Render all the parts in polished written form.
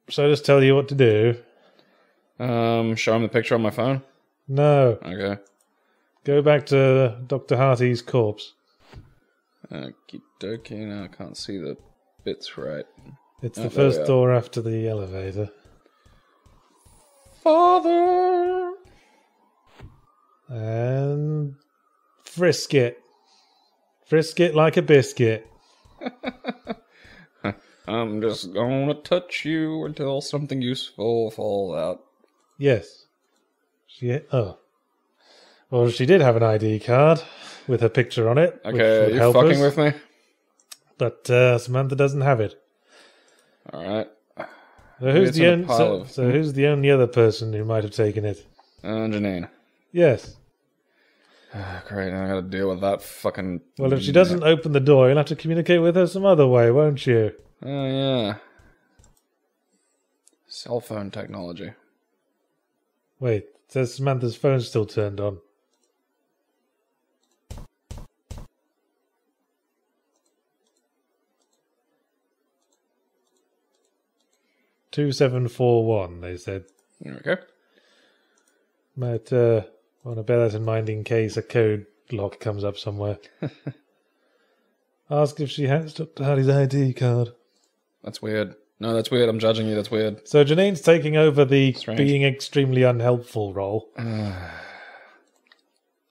Should I just tell you what to do? Show him the picture on my phone? No. Okay. Go back to Dr. Harty's corpse. Okie dokie, now I can't see the bits right. It's the first door after the elevator. Father! And frisk it. Frisk it like a biscuit. I'm just gonna touch you until something useful falls out. Yes. Well, she did have an ID card with her picture on it. Okay, you're fucking with me? But Samantha doesn't have it. Alright. So who's the only other person who might have taken it? Janine. Yes. Great, now I gotta deal with that fucking... Well, if she doesn't open the door, you'll have to communicate with her some other way, won't you? Oh, yeah. Cell phone technology. Wait, it says Samantha's phone's still turned on. "2741," they said. Okay. Might want to bear that in mind in case a code lock comes up somewhere. Ask if she has Dr. Hardy's ID card. That's weird. No, that's weird. I'm judging you. That's weird. So Janine's taking over the Strange. being extremely unhelpful role.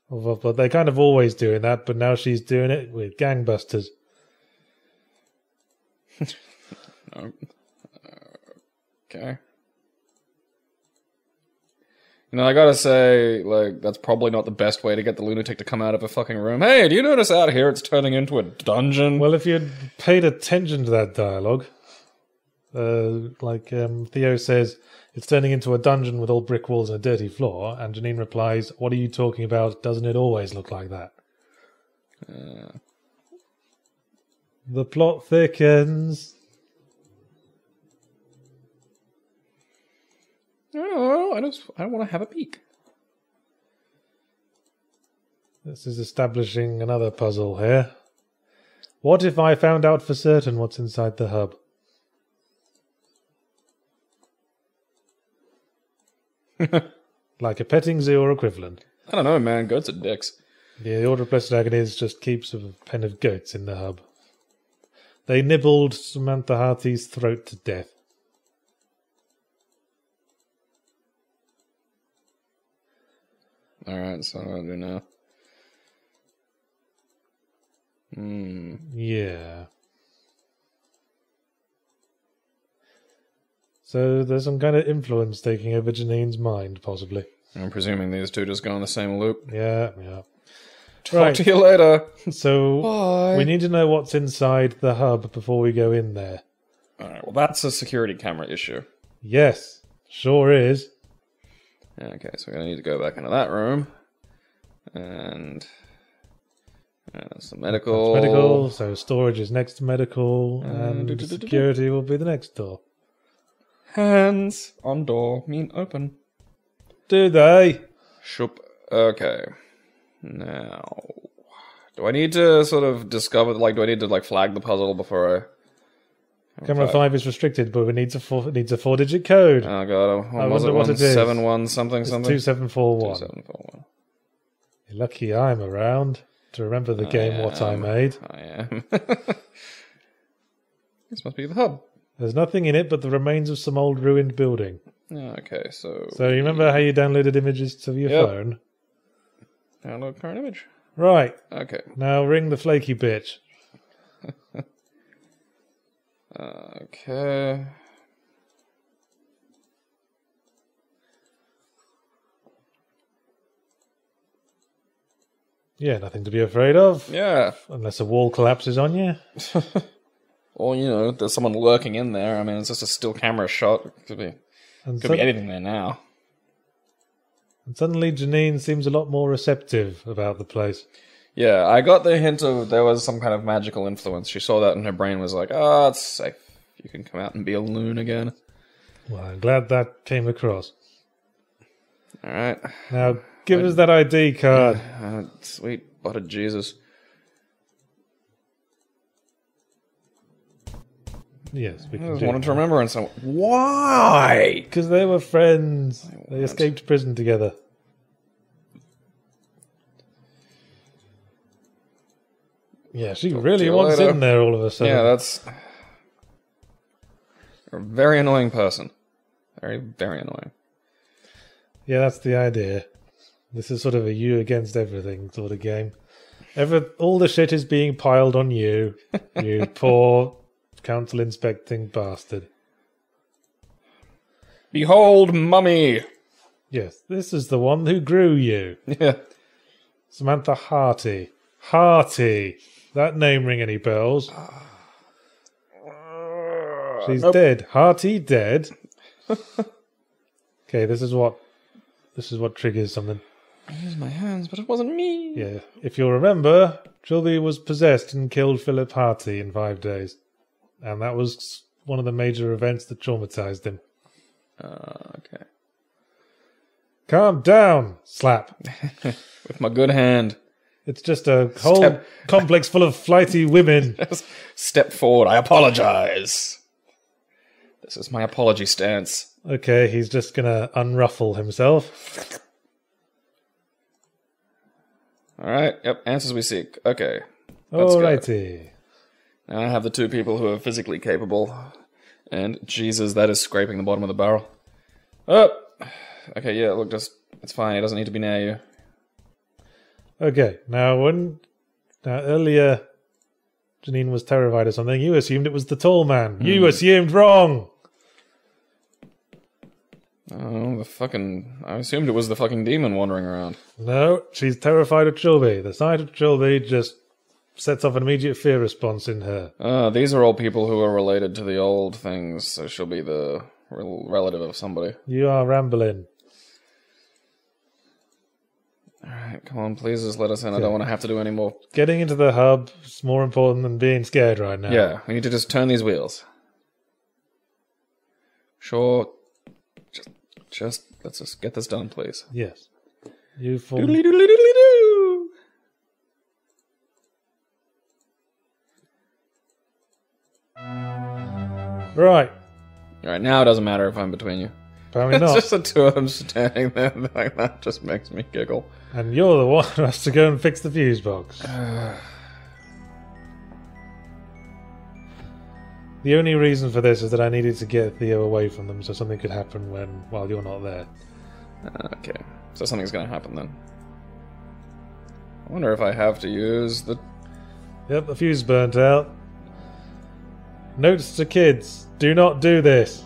But they're kind of always doing that, but now she's doing it with gangbusters. Okay. You know, I gotta say, like, that's probably not the best way to get the lunatic to come out of a fucking room. Hey, do you notice out here it's turning into a dungeon? Well, if you'd paid attention to that dialogue, Theo says, it's turning into a dungeon with all brick walls and a dirty floor, and Janine replies, what are you talking about? Doesn't it always look like that? The plot thickens. No, I don't want to have a peek. This is establishing another puzzle here. What if I found out for certain what's inside the hub? Like a petting zoo or equivalent. I don't know, man. Goats are dicks. Yeah, the Order of Blessed Agonies just keeps a pen of goats in the hub. They nibbled Samantha Harty's throat to death. Alright, so what do I do now? Yeah. So there's some kind of influence taking over Janine's mind, possibly. I'm presuming these two just go on the same loop. Yeah. Talk to you later. So Bye. We need to know what's inside the hub before we go in there. Alright, well that's a security camera issue. Yes, sure is. Okay, so we're going to need to go back into that room. And that's the medical. That's medical, so storage is next to medical, and security will be the next door. Hands on door mean open. Do they? Shoop. Okay. Now, do I need to sort of discover, like, do I need to, like, flag the puzzle before I... Camera 5 is restricted, but it needs a 4-digit code. Oh god, I wonder what it is. 171 something It's something? 2741. 2741. You're lucky I'm around to remember the game what I made. I am. This must be the hub. There's nothing in it but the remains of some old ruined building. Okay, so... So you remember how you downloaded images to your phone? Download current image. Right. Okay. Now ring the flaky bitch. Okay. Yeah, nothing to be afraid of. Yeah. Unless a wall collapses on you. Or, you know, there's someone lurking in there. I mean, it's just a still camera shot. It could be anything there now. And suddenly Janine seems a lot more receptive about the place. Yeah, I got the hint of there was some kind of magical influence. She saw that and her brain was like, it's safe. You can come out and be a loon again. Well, I'm glad that came across. Alright. Now, give us that ID card. Sweet butter Jesus. Yes, we I can just do wanted to remember and so why? because they were friends. They escaped prison together. Yeah, she really you wants later. in there all of a sudden. Yeah, that's... You're a very annoying person. Very, very annoying. Yeah, that's the idea. This is sort of a you against everything sort of game. All the shit is being piled on you, you poor council inspecting bastard. Behold, mummy! Yes, this is the one who grew you. Yeah. Samantha Harty. Harty. That name ring any bells? She's dead. Harty dead. Okay, this is what triggers something. I used my hands, but it wasn't me. Yeah, if you'll remember, Trilby was possessed and killed Philip Harty in 5 days. And that was one of the major events that traumatized him. Okay. Calm down, slap. With my good hand. It's just a whole complex full of flighty women. Step forward, I apologize. This is my apology stance. Okay, he's just gonna unruffle himself. Alright, yep, answers we seek. Okay. Let's Alrighty. go. Now I have the two people who are physically capable. And Jesus, that is scraping the bottom of the barrel. Oh! Okay, yeah, look, it's fine, it doesn't need to be near you. Okay, now earlier Janine was terrified of something, you assumed it was the tall man. You assumed wrong! Oh, I assumed it was the fucking demon wandering around. No, she's terrified of Trilby. The sight of Trilby just sets off an immediate fear response in her. These are all people who are related to the old things, so she'll be the relative of somebody. You are rambling. Alright, come on, please just let us in. I don't want to have to do any more. Getting into the hub is more important than being scared right now. Yeah, we need to just turn these wheels. Sure. Just let's just get this done, please. Yes. You form... Doodly doodly doodly doo. Right. Alright, now it doesn't matter if I'm between you. Apparently It's not. just the two of them standing there like that just makes me giggle. And you're the one who has to go and fix the fuse box. The only reason for this is that I needed to get Theo away from them so something could happen while you're not there. Okay, so something's gonna happen then. I wonder if I have to use the... Yep, the fuse burnt out. Notes to kids, do not do this.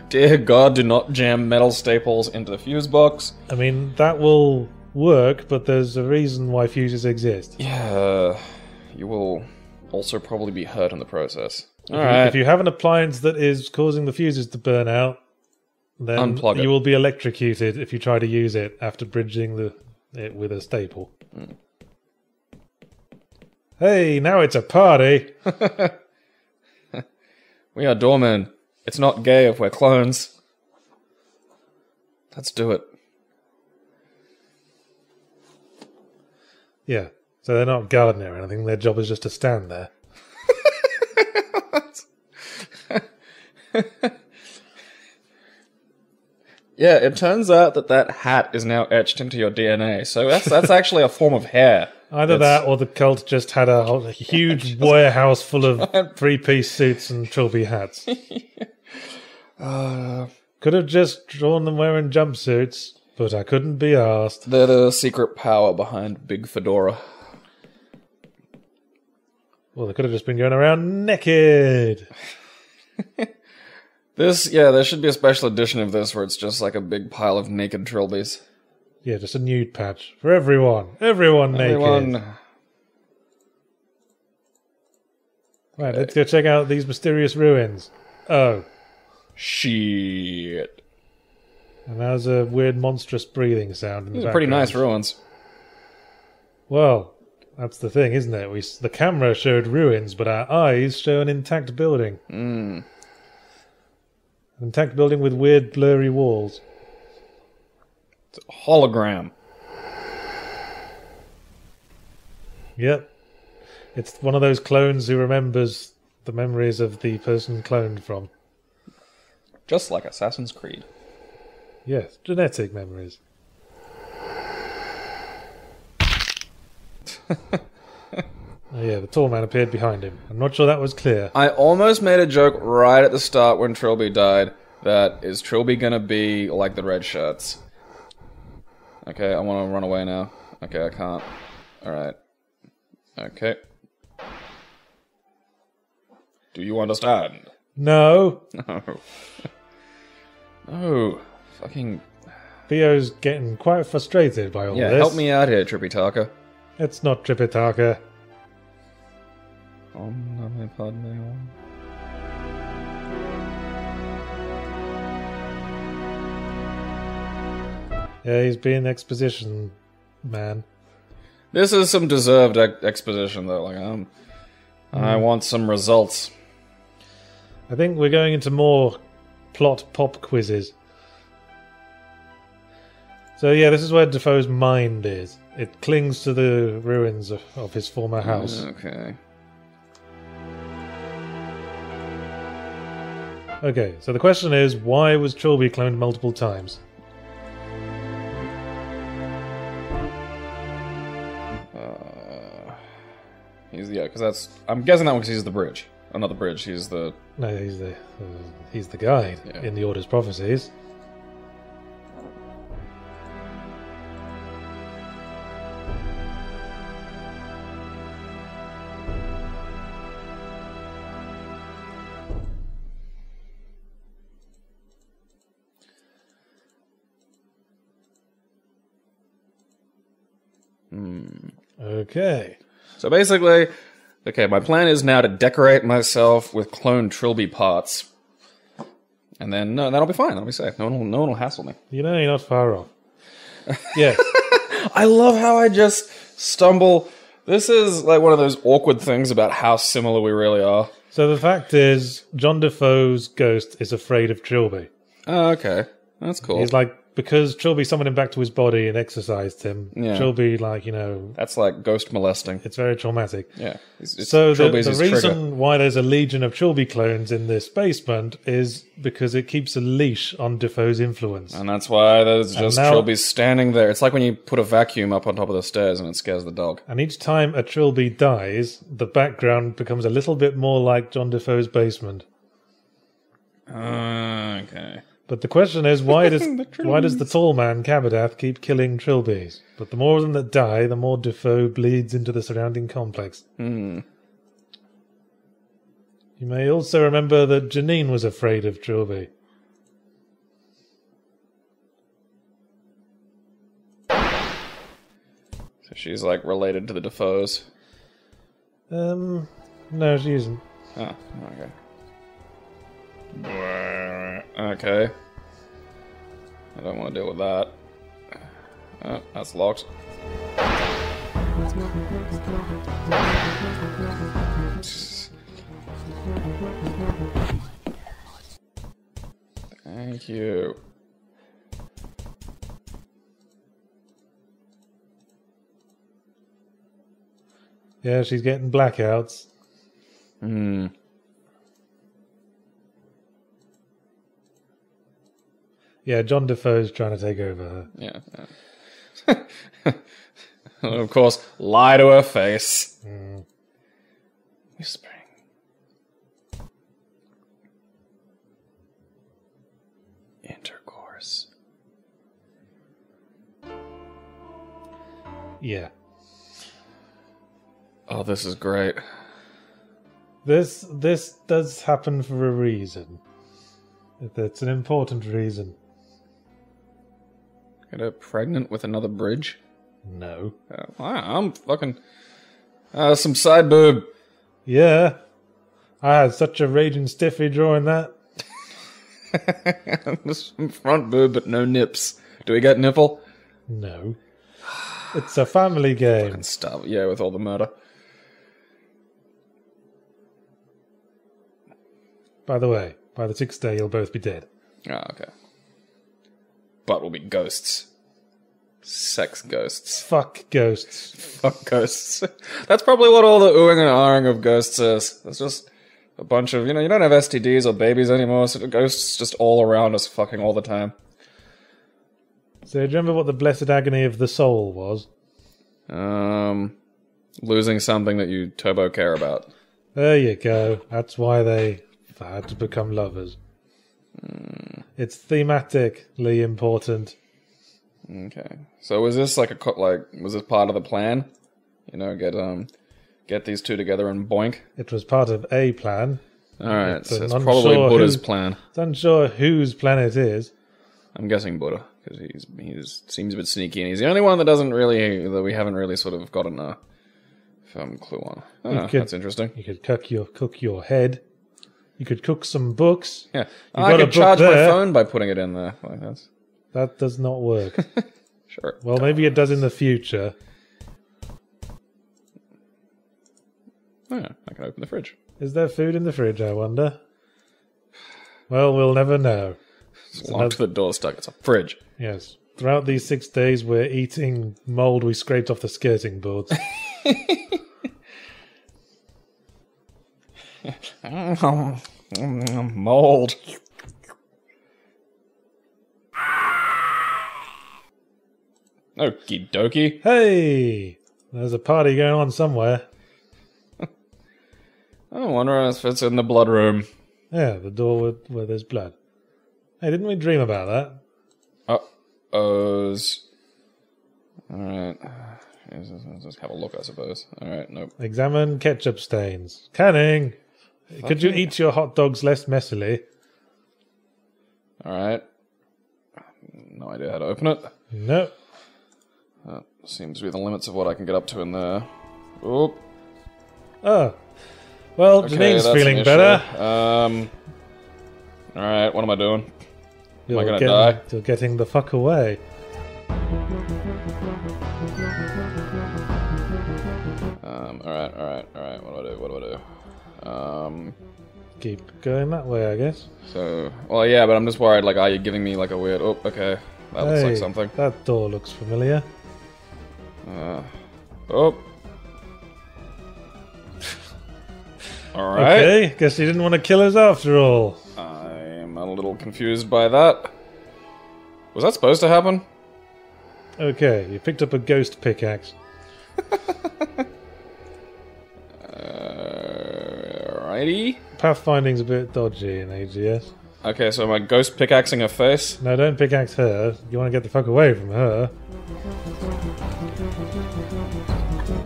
Dear God, do not jam metal staples into the fuse box. I mean, that will work, but there's a reason why fuses exist. Yeah, you will also probably be hurt in the process. If you have an appliance that is causing the fuses to burn out, then Unplug it. you will be electrocuted if you try to use it after bridging it with a staple. Hey, now it's a party! We are doormen. It's not gay if we're clones. Let's do it. Yeah, so they're not gardening or anything, their job is just to stand there. Yeah, it turns out that hat is now etched into your DNA, so that's actually a form of hair. Either that or the cult just had a huge warehouse full of three-piece suits and trilby hats. Could have just drawn them wearing jumpsuits, but I couldn't be asked. They're the secret power behind Big Fedora. Well, they could have just been going around naked. There should be a special edition of this where it's just like a big pile of naked trilbies. Yeah, just a nude patch for everyone. Everyone naked. Right, let's go check out these mysterious ruins. Oh. Shit. And there's a weird monstrous breathing sound in the These are background. pretty nice ruins. Well, that's the thing, isn't it? The camera showed ruins, but our eyes show an intact building. An intact building with weird blurry walls. It's a hologram. Yep. It's one of those clones who remembers the memories of the person cloned from. Just like Assassin's Creed. Yes, genetic memories. Oh yeah, the tall man appeared behind him. I'm not sure that was clear. I almost made a joke right at the start when Trilby died that is Trilby gonna be like the red shirts? Okay, I want to run away now. Okay, I can't. Alright. Okay. Do you understand? No. No. No. Fucking... Theo's getting quite frustrated by all Yeah, this. help me out here, Trippy Tarka. It's not Tripitaka. Om Name Padme Hum. Yeah, he's being exposition man. This is some deserved exposition, though. Like, I want some results. I think we're going into more plot pop quizzes. So yeah, this is where Defoe's mind is. It clings to the ruins of his former house. Okay. Okay, so the question is, why was Trilby cloned multiple times? Because that's... I'm guessing that one because he's the bridge. Oh, not the bridge, he's the... No, he's the guide in the Order's prophecies. Okay. So basically, okay, my plan is now to decorate myself with cloned Trilby parts. And then, no, that'll be fine, that'll be safe. No one will hassle me. You know, you're not far off. Yes. I love how I just stumble. This is like one of those awkward things about how similar we really are. So the fact is, John Defoe's ghost is afraid of Trilby. Oh, okay. That's cool. He's like, because Trilby summoned him back to his body and exercised him, Trilby, like, you know... That's like ghost molesting. It's very traumatic. Yeah. So the Trilby's reason why there's a legion of Trilby clones in this basement is because it keeps a leash on Defoe's influence. And that's why there's just now, Trilby standing there. It's like when you put a vacuum up on top of the stairs and it scares the dog. And each time a Trilby dies, the background becomes a little bit more like John Defoe's basement. Okay. But the question is, why does the tall man, Cabadath, keep killing Trilbys? But the more of them that die, the more Defoe bleeds into the surrounding complex. You may also remember that Janine was afraid of Trilby. So she's like related to the Defoes. No, she isn't. Oh, okay. Okay. I don't want to deal with that. Oh, that's locked. Thank you. Yeah, she's getting blackouts. Yeah, John Defoe's trying to take over her. Yeah. And of course, lie to her face. Whispering. Intercourse. Yeah. Oh, this is great. This does happen for a reason. It's an important reason. Get her pregnant with another bridge? No. I'm fucking... some side boob. Yeah. I had such a raging stiffy drawing that. Some front boob, but no nips. Do we get nipple? No. It's a family game. Fucking stuff. Yeah, with all the murder. By the way, by the 6th day, you'll both be dead. Oh, okay. But we'll be ghosts. Sex ghosts. Fuck ghosts. Fuck ghosts. That's probably what all the oohing and ahhing of ghosts is. It's just a bunch of, you don't have STDs or babies anymore, so ghosts just all around us fucking all the time. So do you remember what the blessed agony of the soul was? Losing something that you turbo care about. There you go. That's why they had to become lovers. It's thematically important. Okay. So was this like was this part of the plan? Get these two together and boink? It was part of a plan. Alright, so it's probably Buddha's plan. It's unsure whose plan it is. I'm guessing Buddha, because he seems a bit sneaky, and he's the only one that we haven't really sort of gotten a firm clue on. That's interesting. You could cook your head. You could cook some books. Yeah, I could charge my phone by putting it in there. Like that does not work. Sure. Well, maybe it does in the future. Oh, yeah, I can open the fridge. Is there food in the fridge, I wonder? Well, we'll never know. It's locked, the door stuck. It's a fridge. Yes. Throughout these 6 days, we're eating mold we scraped off the skirting boards. Mold. Okie dokie. Hey! There's a party going on somewhere. I wonder if it's in the blood room. Yeah, the door where there's blood. Hey, didn't we dream about that? Uh-ohs. Alright. Let's just have a look, I suppose. Alright, nope. Examine ketchup stains. Canning! Could you eat your hot dogs less messily? Alright. No idea how to open it. No. That seems to be the limits of what I can get up to in there. Oop. Oh. Well, Okay, Janine's feeling better. Alright, what am I doing? Am I gonna die? You're getting the fuck away. Alright, what do I do? Keep going that way, I guess. Well, yeah, but I'm just worried, are you giving me, a weird... Oh, okay. That looks like something. That door looks familiar. Oh. Alright. Okay, guess you didn't want to kill us after all. I'm a little confused by that. Was that supposed to happen? Okay, you picked up a ghost pickaxe. Alrighty. Pathfinding's a bit dodgy in AGS. Okay, so am I ghost pickaxing her face? No, don't pickaxe her. You want to get the fuck away from her.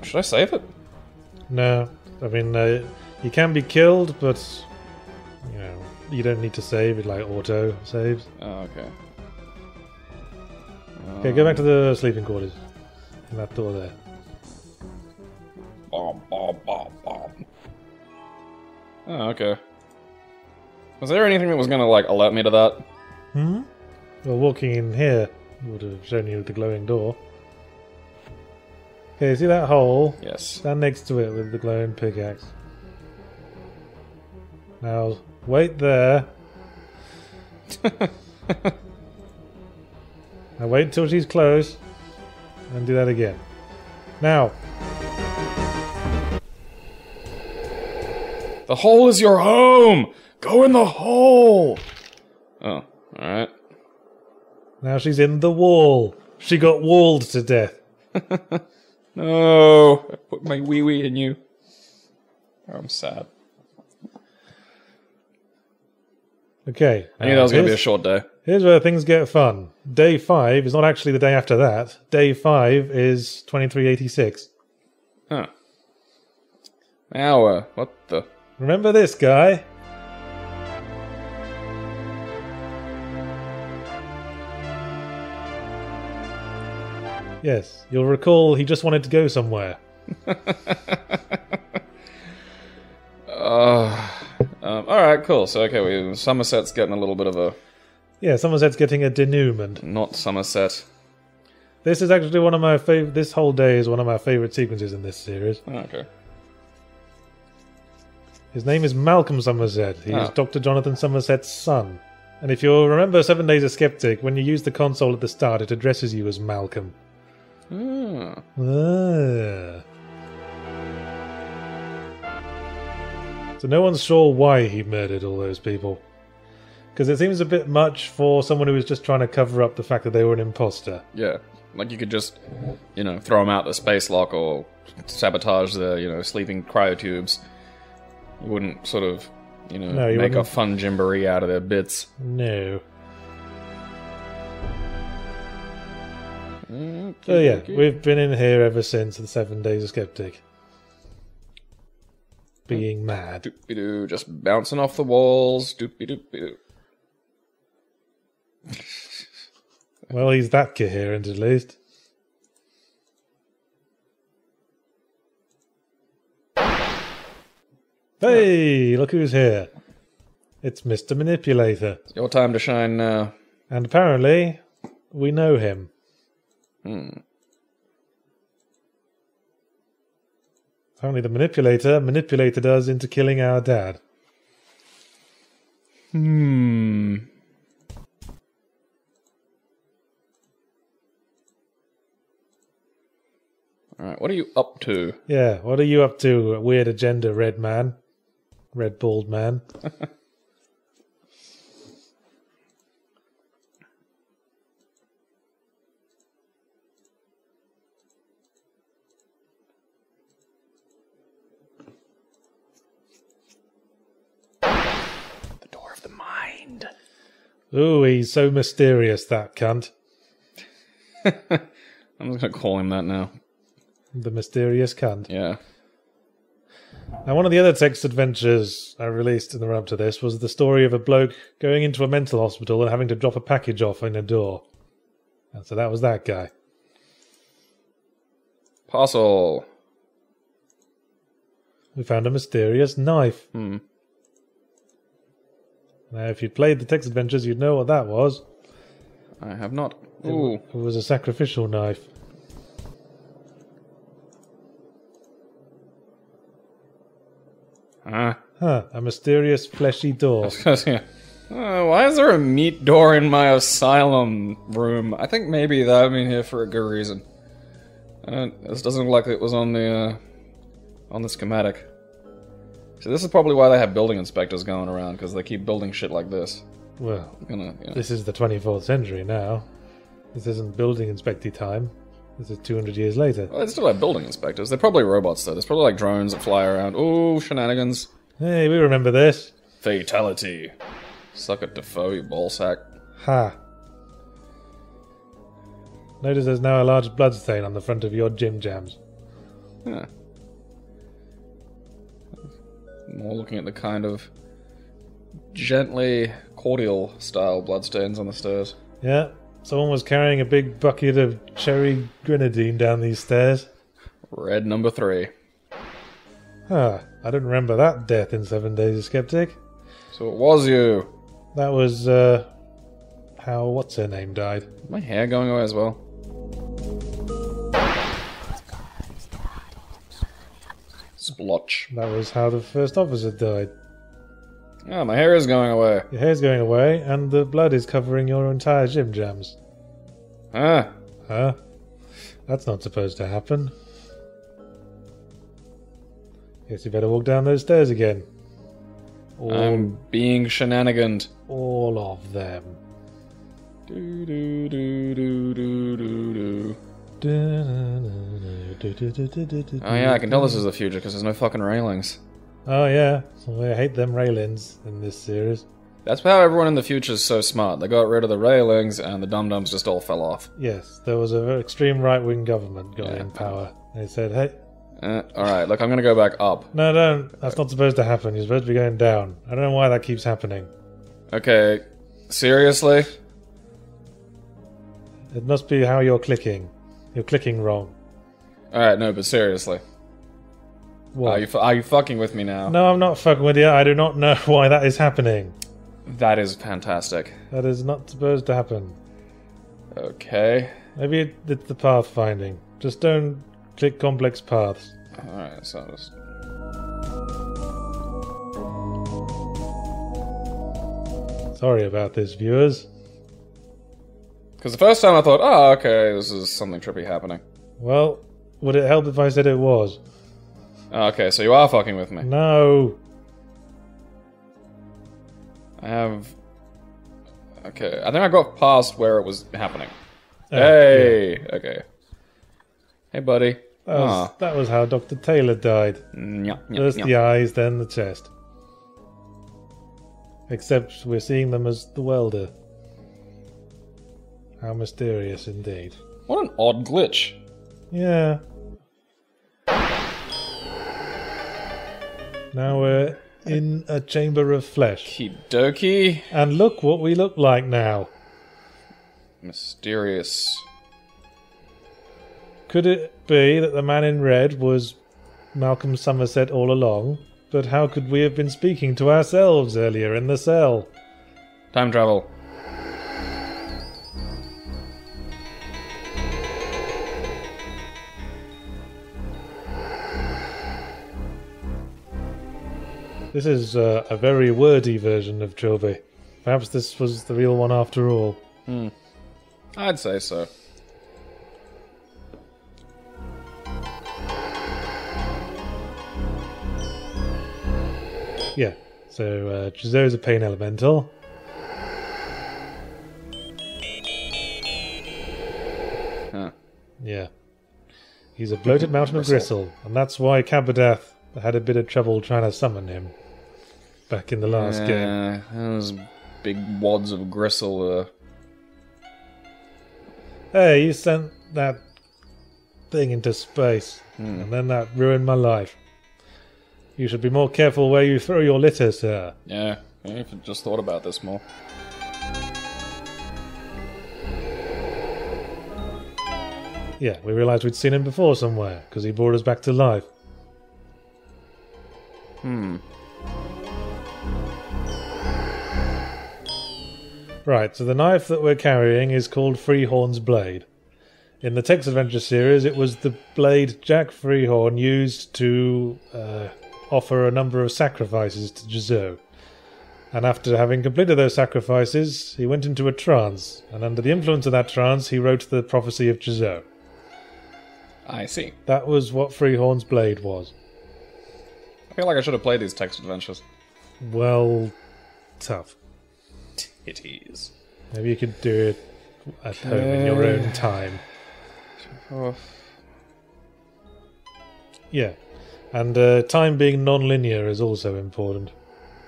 Should I save it? No. I mean, you can be killed, but... you don't need to save. It, auto saves. Oh, okay. Okay, go back to the sleeping quarters. In that door there. Bomb. Oh, okay. Was there anything that was gonna, alert me to that? Hmm? Well, walking in here would have shown you the glowing door. Okay, see that hole? Yes. Stand next to it with the glowing pickaxe. Now, wait there. Now wait until she's close. And do that again. Now. The hole is your home! Go in the hole! Oh, alright. Now she's in the wall. She got walled to death. No! I put my wee-wee in you. Oh, I'm sad. Okay. I knew that was going to be a short day. Here's where things get fun. Day 5 is not actually the day after that. Day 5 is 2386. Huh. Now, what the... Remember this guy? Yes, you'll recall he just wanted to go somewhere. Alright, cool. So, okay, Somerset's getting a little bit of a... Yeah, Somerset's getting a denouement. Not Somerset. This is actually one of my favorite... This whole day is one of my favorite sequences in this series. Oh, okay. His name is Malcolm Somerset. He's Dr. Jonathan Somerset's son. And if you'll remember 7 Days a Skeptic, when you use the console at the start, it addresses you as Malcolm. So So no one's sure why he murdered all those people. Because it seems a bit much for someone who was just trying to cover up the fact that they were an imposter. Yeah. Like, you could just, throw them out the space lock or sabotage the, sleeping cryotubes. You wouldn't sort of, No, you make a wouldn't. fun gymboree out of their bits. No. So yeah, we've been in here ever since the 7 Days of Skeptic. Being mad. Doopy-doo, just bouncing off the walls. Doopy-doopy-doo. Well, he's that coherent at least. Hey, look who's here. It's Mr. Manipulator. It's your time to shine now. And apparently, we know him. Apparently the Manipulator manipulated us into killing our dad. Alright, what are you up to? Yeah, what are you up to, weird agenda, red man? Red bald man. The door of the mind. Ooh, he's so mysterious, that cunt. I'm just gonna call him that now. The mysterious cunt. Yeah. Now, one of the other text adventures I released in the run up to this was the story of a bloke going into a mental hospital and having to drop a package off in a door. And so that was that guy. Parcel. We found a mysterious knife. Now, if you'd played the text adventures, you'd know what that was. I have not. Ooh. It was a sacrificial knife. A mysterious fleshy door. Why is there a meat door in my asylum room? I think maybe I'm in here for a good reason. This doesn't look like it was on the schematic. So this is probably why they have building inspectors going around, because they keep building shit like this. Well, this is the 24th century now. This isn't building inspecty time. This is 200 years later. Well, they still have building inspectors. They're probably robots, though. There's probably like drones that fly around. Ooh, shenanigans. Hey, we remember this. Fatality. Suck it, Defoe, you ballsack. Ha. Notice there's now a large bloodstain on the front of your gym jams. Huh. More looking at the kind of gently cordial style bloodstains on the stairs. Yeah, someone was carrying a big bucket of cherry grenadine down these stairs. Red number 3. Huh, I don't remember that death in 7 Days of Skeptic. So it was you. That was, how, what's her name died? Is my hair going away as well? Splotch. That was how the first officer died. Ah, my hair is going away. Your hair's going away, and the blood is covering your entire gym jams. Ah. Huh? That's not supposed to happen. Guess you better walk down those stairs again. I'm being shenaniganed. All of them. Do do do do do do do. Oh yeah, I can tell this is the future because there's no fucking railings. Oh yeah, so I hate them railings in this series. That's how everyone in the future is so smart. They got rid of the railings and the dum-dums just all fell off. Yes, there was an extreme right-wing government got in power. They said, hey... Alright, look, I'm gonna go back up. No, don't. That's not supposed to happen. You're supposed to be going down. I don't know why that keeps happening. Okay, seriously? It must be how you're clicking. You're clicking wrong. Alright, no, but seriously. What? Are you fucking with me now? No, I'm not fucking with you. I do not know why that is happening. That is fantastic. That is not supposed to happen. Okay. Maybe it's the path finding. Just don't click complex paths. Alright, so I'll just... Sorry about this, viewers. Because the first time I thought, oh, okay, this is something trippy happening. Well, would it help if I said it was? Okay, so you are fucking with me. No. I have... Okay, I think I got past where it was happening. Oh, Hey! yeah. Okay. Hey, buddy. That was how Dr. Taylor died. First the eyes, then the chest. Except we're seeing them as the welder. How mysterious indeed. What an odd glitch. Yeah. Now we're in a chamber of flesh. Kidoki. And look what we look like now. Mysterious. Could it be that the man in red was Malcolm Somerset all along? But how could we have been speaking to ourselves earlier in the cell? Time travel. This is a very wordy version of Trilby. Perhaps this was the real one after all. I'd say so. Yeah, so Chzo's a pain elemental. Huh. Yeah. He's a bloated mountain of gristle, and that's why Cabadath had a bit of trouble trying to summon him back in the last game. Yeah, those big wads of gristle. Hey, you sent that thing into space, and then that ruined my life. You should be more careful where you throw your litter, sir. Yeah, I've just thought about this more. Yeah, we realised we'd seen him before somewhere, because he brought us back to life. Right, so the knife that we're carrying is called Freehorn's Blade. In the Text Adventure series, it was the blade Jack Freehorn used to offer a number of sacrifices to Chzo. And after having completed those sacrifices, he went into a trance, and under the influence of that trance, he wrote the Prophecy of Chzo. I see. That was what Freehorn's Blade was. I feel like I should have played these text adventures. Well, tough. Titties. Maybe you could do it at home in your own time. Oh. Yeah, and time being non-linear is also important.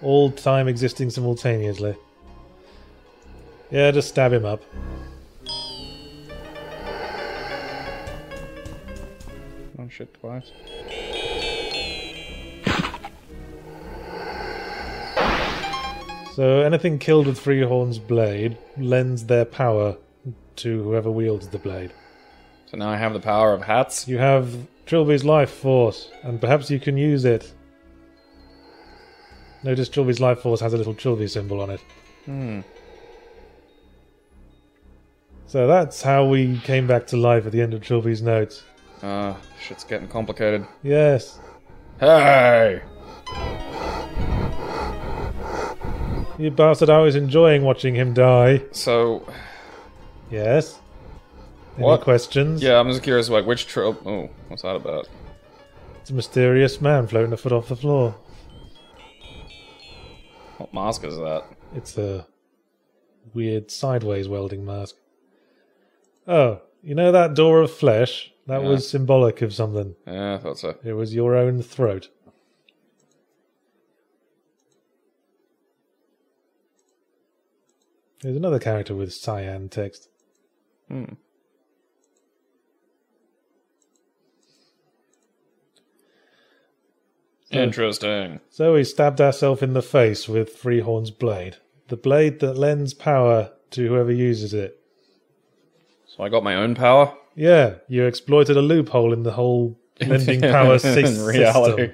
All time existing simultaneously. Yeah, just stab him up. Oh shit, twice. So anything killed with Freehorn's blade lends their power to whoever wields the blade. So now I have the power of hats? You have Trilby's life force, and perhaps you can use it. Notice Trilby's life force has a little Trilby symbol on it. So that's how we came back to life at the end of Trilby's notes. Shit's getting complicated. Yes. Hey! You bastard, I was enjoying watching him die. So... Yes? Any What? questions? Yeah, I'm just curious, like, which Oh, what's that about? It's a mysterious man floating a foot off the floor. What mask is that? It's a weird sideways welding mask. Oh, you know that door of flesh? That was symbolic of something. Yeah, I thought so. It was your own throat. There's another character with cyan text. Interesting. So we stabbed ourselves in the face with Freehorn's blade. The blade that lends power to whoever uses it. So I got my own power? Yeah, you exploited a loophole in the whole lending power in reality. system.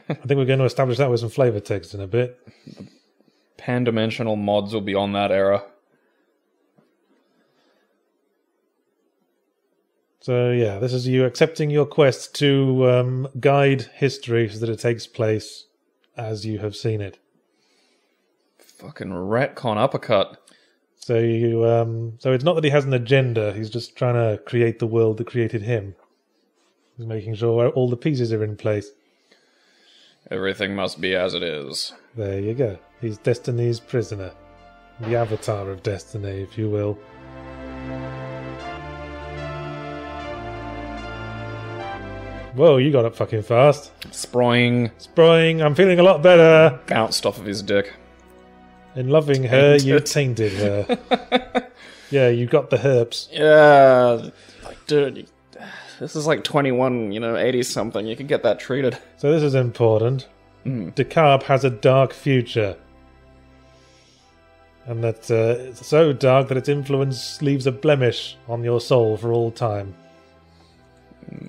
I think we're going to establish that with some flavor text in a bit. Pan-dimensional mods will be on that era. So yeah, this is you accepting your quest to guide history so that it takes place as you have seen it. Fucking retcon uppercut. So so it's not that he has an agenda, he's just trying to create the world that created him. He's making sure all the pieces are in place. Everything must be as it is. There you go. He's Destiny's prisoner. The avatar of Destiny, if you will. Whoa, you got up fucking fast. Sproing. Sproing, I'm feeling a lot better. Bounced off of his dick. In loving her, you tainted her. Yeah, you got the herpes. Yeah. Like, dude, this is like 21, 80-something. You can get that treated. So this is important. Decarb has a dark future. And that it's so dark that its influence leaves a blemish on your soul for all time.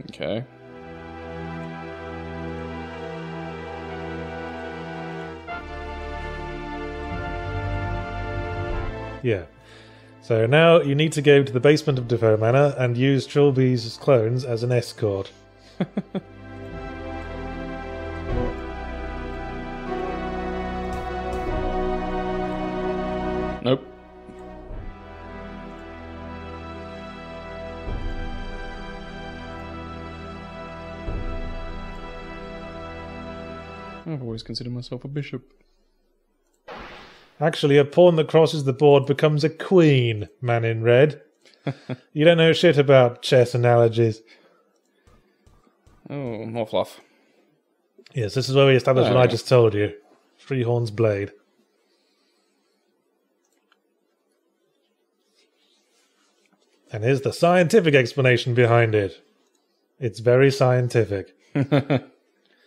Okay. Yeah. So now you need to go to the basement of Defoe Manor and use Trilby's clones as an escort. Nope. I've always considered myself a bishop. Actually, a pawn that crosses the board becomes a queen, man in red. You don't know shit about chess analogies. Oh, more fluff. Yes, this is where we establish what I just told you. Freehorn's blade. And here's the scientific explanation behind it. It's very scientific.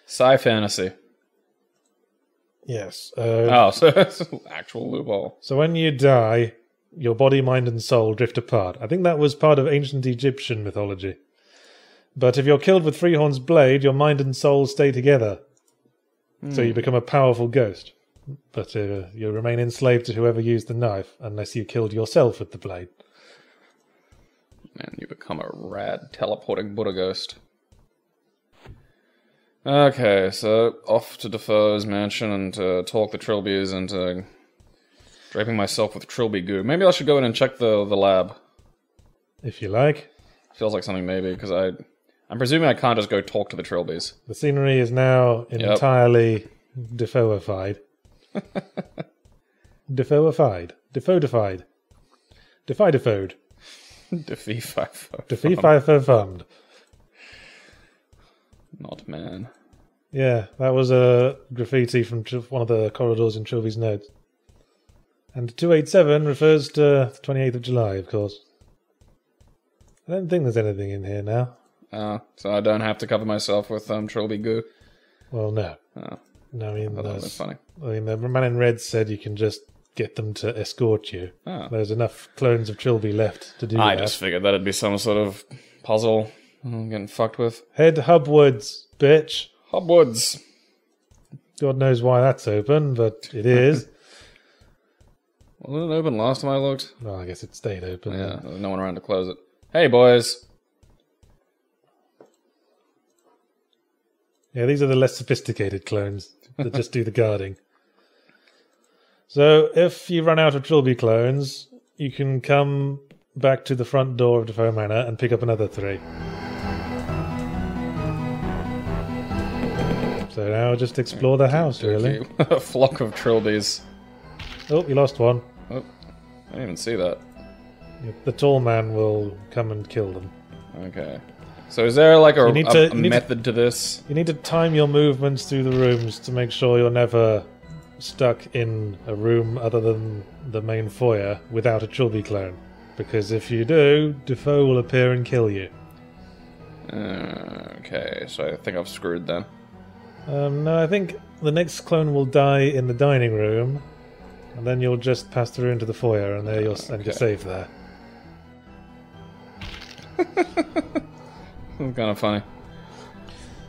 Sci-fantasy. Yes. So it's an actual loophole. So when you die, your body, mind, and soul drift apart. I think that was part of ancient Egyptian mythology. But if you're killed with Freehorn's blade, your mind and soul stay together. So you become a powerful ghost. But you remain enslaved to whoever used the knife, unless you killed yourself with the blade. Man, you become a rad teleporting Buddha ghost. Okay, so off to Defoe's mansion and talk the Trilbys into draping myself with Trilby goo. Maybe I should go in and check the lab. If you like. Feels like something maybe, because I'm presuming I can't just go talk to the Trilbys. The scenery is now entirely Defoeified. Defoeified. Defoedified. Defied. Defee fund. Not man. Yeah, that was a graffiti from one of the corridors in Trilby's notes. And 287 refers to the 28th of July, of course. I don't think there's anything in here now. So I don't have to cover myself with Trilby goo? Well, no. Oh. No, I mean, That was funny. the man in red said you can just get them to escort you. Oh. There's enough clones of Trilby left to do I that. just figured that'd be some sort of puzzle I'm getting fucked with. Head Hubwards, bitch. Hubwoods. God knows why that's open, but it is. Wasn't it open last time I looked? Well, I guess it stayed open. Yeah, there was no one around to close it. Hey, boys. Yeah, these are the less sophisticated clones that just do the guarding. So, if you run out of Trilby clones, you can come back to the front door of Defoe Manor and pick up another 3. So now just explore the house, really. A flock of Trilbys. Oh, you lost one. Oh, I didn't even see that. The tall man will come and kill them. Okay. So is there like a you need method to this? You need to time your movements through the rooms to make sure you're never stuck in a room other than the main foyer without a Trilby clone. Because if you do, Defoe will appear and kill you. Okay, so I think I've screwed then. No, I think the next clone will die in the dining room, and then you'll just pass through into the foyer, and there you're safe there. Kind of funny.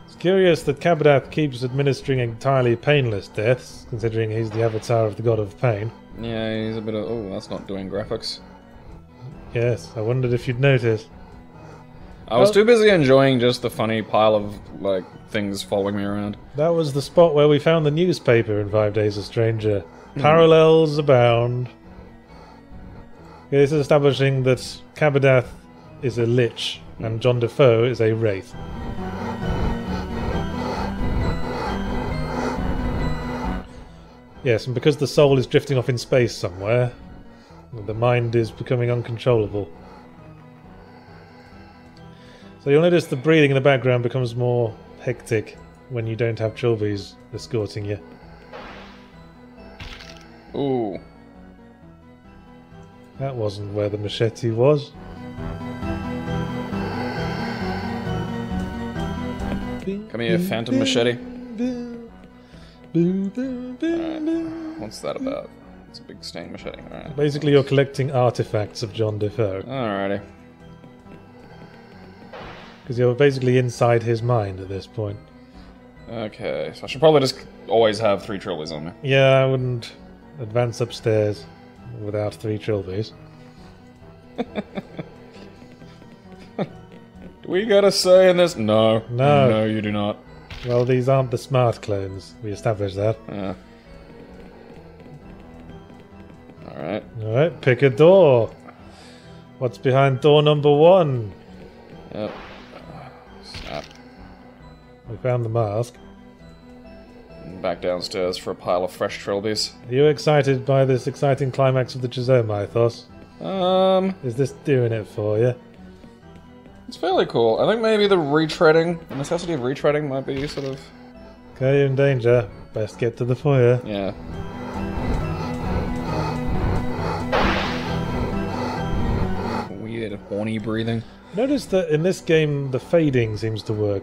It's curious that Kabadath keeps administering entirely painless deaths, considering he's the avatar of the god of pain. Yeah, he's a bit of... Oh, that's not doing graphics. Yes, I wondered if you'd notice. I was too busy enjoying just the funny pile of, like, things following me around. That was the spot where we found the newspaper in 5 Days a Stranger. Parallels abound. Yeah, this is establishing that Kabadath is a lich, and John Defoe is a wraith. Yes, and because the soul is drifting off in space somewhere, the mind is becoming uncontrollable. So you'll notice the breathing in the background becomes more hectic when you don't have trilbies escorting you. Ooh. That wasn't where the machete was. Come here, phantom machete. What's that about? It's a big stained machete. Alright. Basically, you're collecting artifacts of John Defoe. Alrighty. Because you're basically inside his mind at this point. Okay, so I should probably just always have 3 trilbies on me. Yeah, I wouldn't advance upstairs without 3 trilbies. Do we got a say in this? No. No. No, you do not. Well, these aren't the smart clones. We established that. Yeah. Alright. Alright, pick a door. What's behind door number 1? Yep. Snap. We found the mask. Back downstairs for a pile of fresh trilbies. Are you excited by this exciting climax of the Chzo Mythos? Is this doing it for you? It's fairly cool. I think maybe the necessity of retreading might be sort of... Okay, you're in danger. Best get to the foyer. Yeah. Weird, horny breathing. Notice that in this game, the fading seems to work.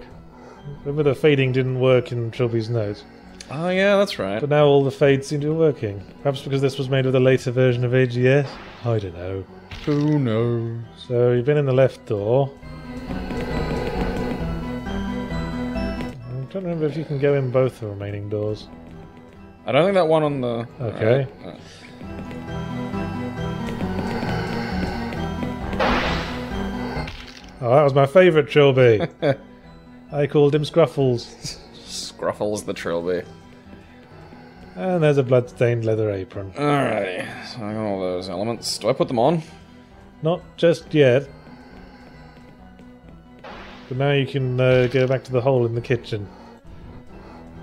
Remember the fading didn't work in Trilby's notes? Oh yeah, that's right. But now all the fades seem to be working. Perhaps because this was made with a later version of AGS? I don't know. Who knows? So you've been in the left door. I'm trying to remember if you can go in both the remaining doors. I don't think that one on the... Okay. Alright. Oh, that was my favourite Trilby. I called him Scruffles. Scruffles the trilby. And there's a blood-stained leather apron. Alrighty, so I got all those elements. Do I put them on? Not just yet. But now you can go back to the hole in the kitchen.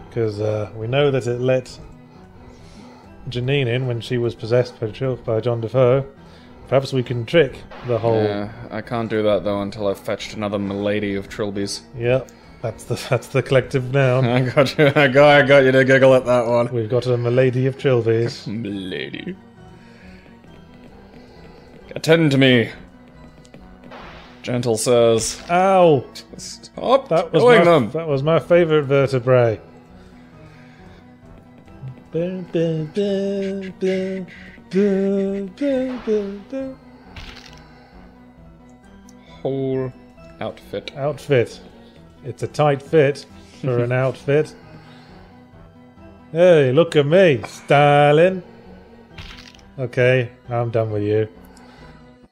Because we know that it let Janine in when she was possessed by John Defoe. Perhaps we can trick the hole. Yeah, I can't do that though until I've fetched another milady of trilbies. Yep, that's the collective noun. I got you. I got you to giggle at that one. We've got a milady of trilbies. Milady. Attend to me. Gentle sirs. Ow! Stop That killing them. That was my favourite vertebrae. Whole outfit. Outfit. It's a tight fit for an outfit. Hey, look at me, styling. Okay, I'm done with you.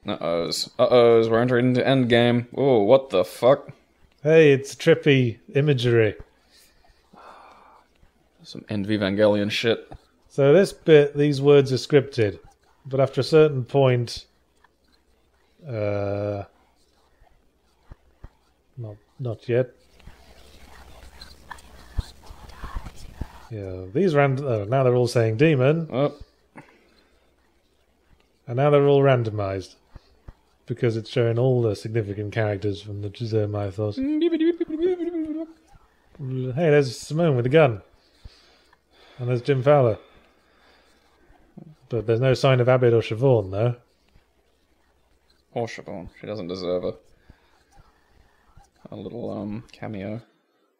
Uh-ohs. Uh-ohs, we're entering into endgame. Oh, what the fuck? Hey, it's trippy imagery. Some End Evangelion shit. So this bit, these words are scripted, but after a certain point, not yet. Yeah, these now they're all saying demon, Oh. and now they're all randomized because it's showing all the significant characters from the Chzo Mythos. Hey, there's Simone with a gun, and there's Jim Fowler. But there's no sign of Abed or Siobhan, though. Poor Siobhan. She doesn't deserve a little cameo.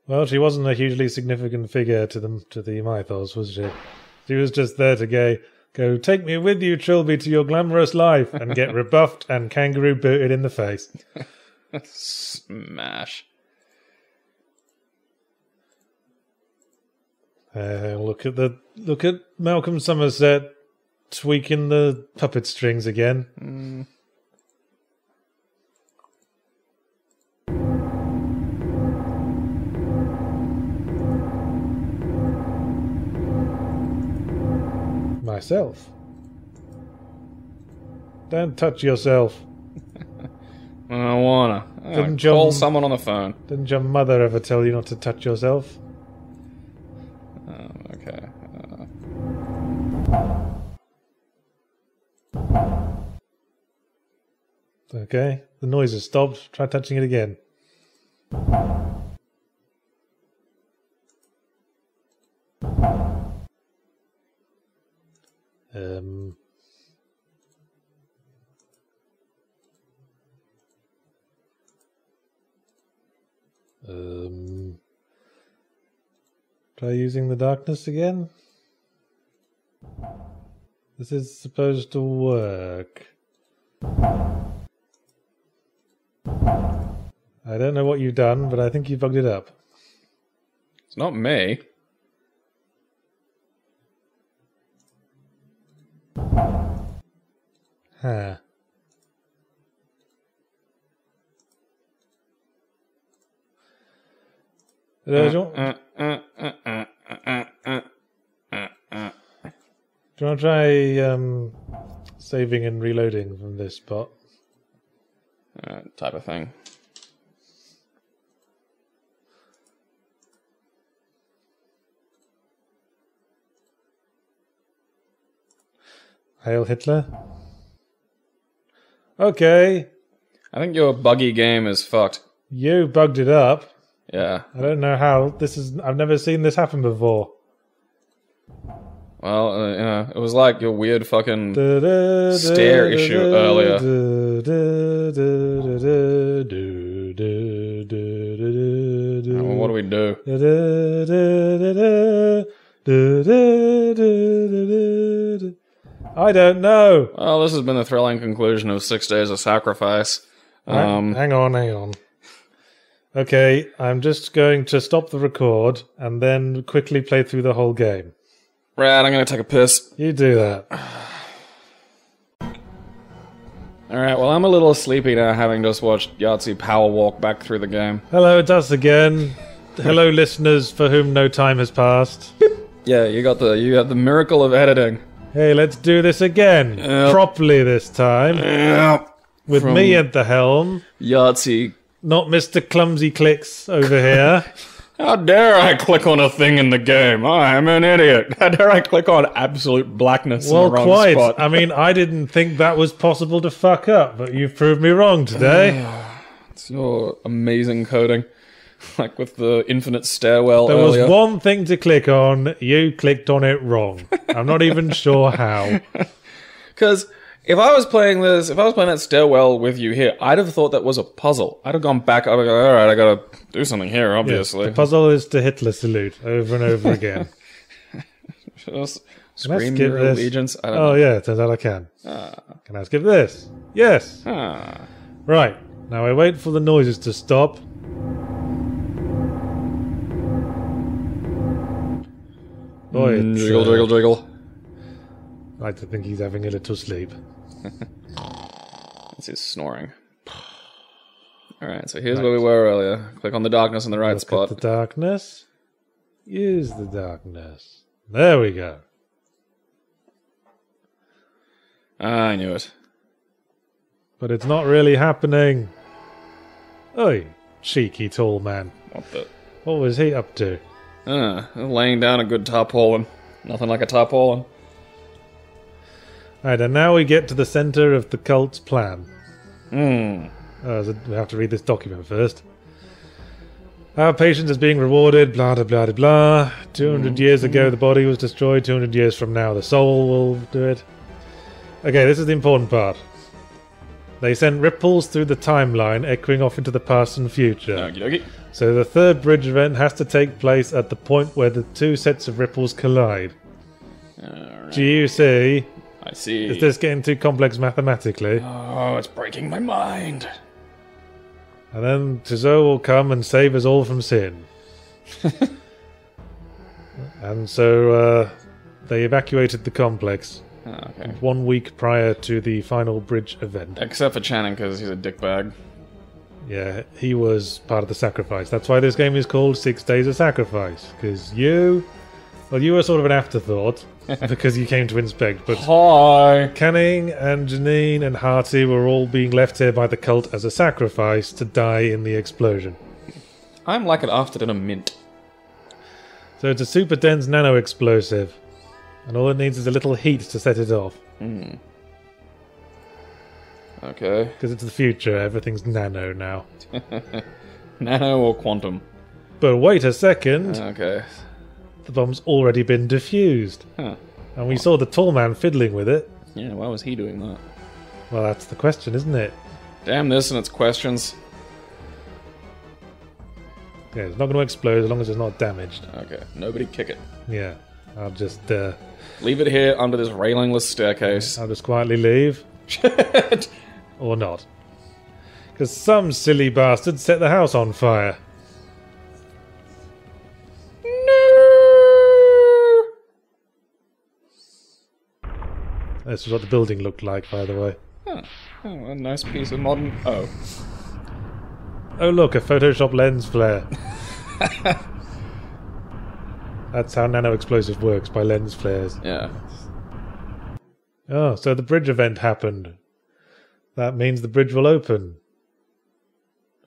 Well, she wasn't a hugely significant figure to the Mythos, was she? She was just there to go, take me with you, Trilby, to your glamorous life, and get rebuffed and kangaroo booted in the face. Smash. Look at Malcolm Somerset tweaking the puppet strings again. Myself. Don't touch yourself. I don't wanna. Call someone on the phone. Didn't your mother ever tell you not to touch yourself? Okay. Okay, the noise has stopped. Try touching it again. Try using the darkness again. This is supposed to work. I don't know what you've done, but I think you bugged it up. It's not me. Huh. Do you want to try saving and reloading from this spot? Type of thing. Hail Hitler. Okay. I think your buggy game is fucked. You bugged it up. Yeah. I don't know how. I've never seen this happen before. Well, it was like your weird fucking stare issue earlier. Well, what do we do? I don't know. Well, this has been the thrilling conclusion of 6 Days of Sacrifice. Hang on. Okay, I'm just going to stop the record and then quickly play through the whole game. Right, I'm gonna take a piss. You do that. Alright, well, I'm a little sleepy now, having just watched Yahtzee power walk back through the game. Hello, it's us again. Hello, listeners for whom no time has passed. Yeah, you got the miracle of editing. Hey, let's do this again. Yep. Properly this time. Yep. With me at the helm. Yahtzee. Not Mr. Clumsy Clicks over here. How dare I click on a thing in the game? I'm an idiot. How dare I click on absolute blackness in the wrong spot? I mean, I didn't think that was possible to fuck up, but you've proved me wrong today. It's your amazing coding. Like with the infinite stairwell There earlier. was one thing to click on, you clicked on it wrong. I'm not even sure how. Because if I was playing that stairwell with you here, I'd have thought that was a puzzle. I'd have gone back, I'd be like, alright, I gotta do something here, obviously. Yes, the puzzle is to Hitler salute over and over again. Just Can I scream skip your this? allegiance. I don't know. Yeah, it turns out I can. Can I skip this? Yes. Right, now I wait for the noises to stop. Boy, Jiggle, jiggle, jiggle. I like to think he's having a little sleep. This is snoring. Alright, so here's where we were earlier. Click on the darkness in the right spot. Look at the darkness. Use the darkness. There we go. I knew it. But it's not really happening. Oi, cheeky tall man. What the? What was he up to? Laying down a good tarpaulin. Nothing like a tarpaulin. Alright, and now we get to the center of the cult's plan. Hmm. So we have to read this document first. Our patience is being rewarded, blah, blah, blah, blah. 200 years ago the body was destroyed, 200 years from now the soul will do it. Okay, this is the important part. They sent ripples through the timeline, echoing off into the past and future. Okie dokie. So the third bridge event has to take place at the point where the two sets of ripples collide. Alright. Do you see? I see. Is this getting too complex mathematically? Oh, it's breaking my mind. And then Chzo will come and save us all from sin. And so they evacuated the complex Okay. 1 week prior to the final bridge event. Except for Channing, because he's a dickbag. Yeah, he was part of the sacrifice. That's why this game is called 6 Days of Sacrifice. Because you were sort of an afterthought, because you came to inspect, but Hi! Canning and Janine and Harty were all being left here by the cult as a sacrifice to die in the explosion. I'm like an afternoon mint. So it's a super dense nano explosive, and all it needs is a little heat to set it off. Okay. Because it's the future, everything's nano now. Nano or quantum? But wait a second, Okay. the bomb's already been defused. Huh. And we saw the tall man fiddling with it. Yeah, why was he doing that? Well, that's the question, isn't it? Damn this and its questions. Yeah, it's not going to explode as long as it's not damaged. Okay, nobody kick it. Yeah, I'll just Leave it here under this railingless staircase. I'll just quietly leave. Or not. Because some silly bastard set the house on fire. No! This is what the building looked like, by the way. Huh. Oh, a nice piece of modern... Oh. Oh look, a Photoshop lens flare. That's how nano-explosive works, by lens flares. Yeah. Oh, so the bridge event happened. That means the bridge will open.